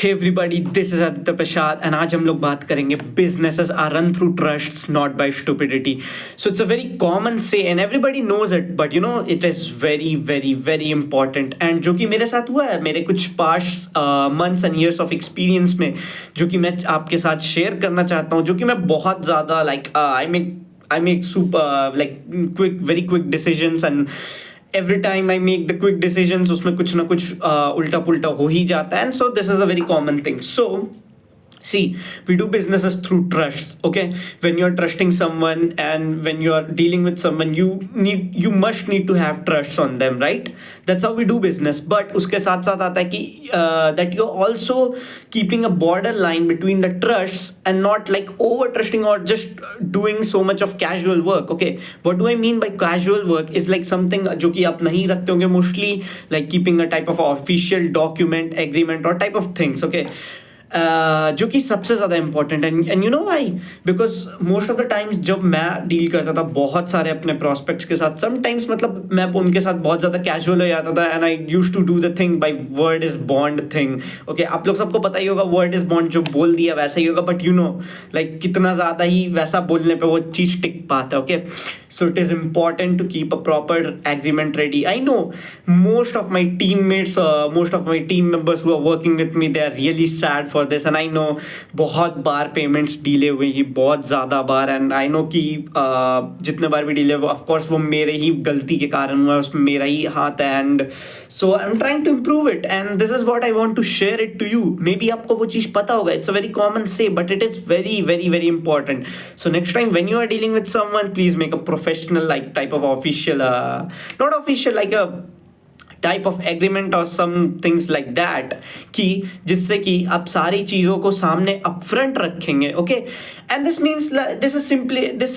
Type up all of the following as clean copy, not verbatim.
Hey everybody, this is Aditya Prasad and आज हम लोग बात करेंगे businesses are run through trusts not by stupidity. So it's a very common say and everybody knows it, but you know it is very very very important. And जो कि मेरे साथ हुआ है मेरे कुछ past months and years of experience में, जो कि मैं आपके साथ शेयर करना चाहता हूँ, जो कि मैं बहुत ज़्यादा I make super very quick decisions, and every time I make the quick decisions उसमें कुछ ना कुछ उल्टा पुल्टा हो ही जाता है. And so this is a very common thing. So see, we do businesses through trusts. Okay, when you're trusting someone and when you're dealing with someone, you must need to have trusts on them, right? That's how we do business. But उसके साथ साथ आता है कि that you're also keeping a border line between the trusts and not like over trusting or just doing so much of casual work. Okay, what do I mean by casual work is like something जो कि आप नहीं रखते होंगे mostly, like keeping a type of official document, agreement or type of things. Okay, जो कि सबसे ज़्यादा इंपॉर्टेंट है. And you know why? Because most of the times जब मैं डील करता था बहुत सारे अपने प्रॉस्पेक्ट्स के साथ, समटाइम्स मतलब मैं उनके साथ बहुत ज़्यादा कैजुअल हो जाता था. And I use to do the thing by word is bond thing. Okay, आप लोग सबको पता ही होगा वर्ड इज बॉन्ड, जो बोल दिया वैसा ही होगा. बट यू नो लाइक कितना ज़्यादा ही वैसा बोलने पर वो चीज़ टिक पाता है. Okay, so it is important to keep a proper agreement ready. I know most of my teammates, most of my team members who are working with me, they are really sad for this. And I know बहुत बार payments delay हुए ही, बहुत ज़्यादा बार. And I know कि जितने बार भी delay हुआ, of course वो मेरे ही गलती के कारण हुआ, उसमें मेरा ही हाथ है. And so I'm trying to improve it, and this is what I want to share it to you. Maybe आपको वो चीज़ पता होगा. It's a very common say, but it is very very very important. So next time when you are dealing with someone, please make a professional like type of official, not official, like a type of agreement और some things like that, कि जिससे कि आप सारी चीज़ों को सामने upfront रखेंगे. Okay, and this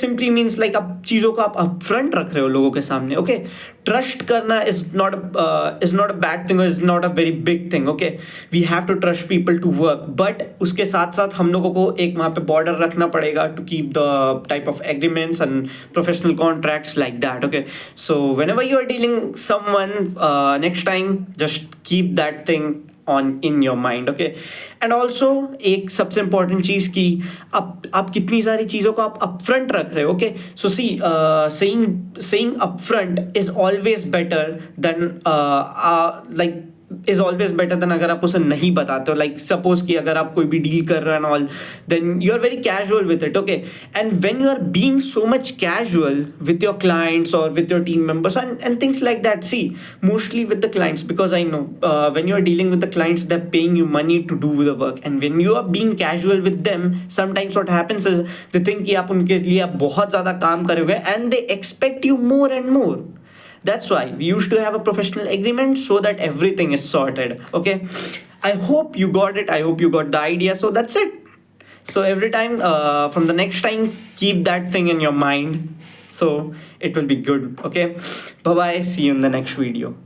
simply means like आप चीज़ों को आप अपफ्रंट रख रहे हो लोगों के सामने. ओके, ट्रस्ट करना is not a bad thing, is not a very big thing. Okay, we have to trust people to work, but उसके साथ साथ हम लोगों को एक वहाँ पे बॉर्डर रखना पड़ेगा to keep the type of agreements and professional contracts like that. Okay, so whenever you are dealing someone, next time just keep that thing on in your mind. Okay, and also एक सबसे important चीज़ कि आप कितनी सारी चीज़ों को आप upfront रख रहे हो. Okay, so see, saying upfront is always better than like is always better than अगर आप उसे नहीं बताते हो. लाइक सपोज कि अगर आप कोई भी डील कर रहे हो and all, then you are very casual with it. Okay, and when you are being so much casual with your clients और with your team members and things like that, see mostly with the clients, because I know when you are dealing with the clients, they are paying you money to do the work, and when you are being casual with them, sometimes what happens is they think कि आप उनके लिए आप बहुत ज़्यादा काम करोगे and they expect you more and more. That's why we used to have a professional agreement so that everything is sorted. Okay, I hope you got it. I hope you got the idea. So that's it. So every time, from the next time, keep that thing in your mind. So it will be good. Okay, bye bye. See you in the next video.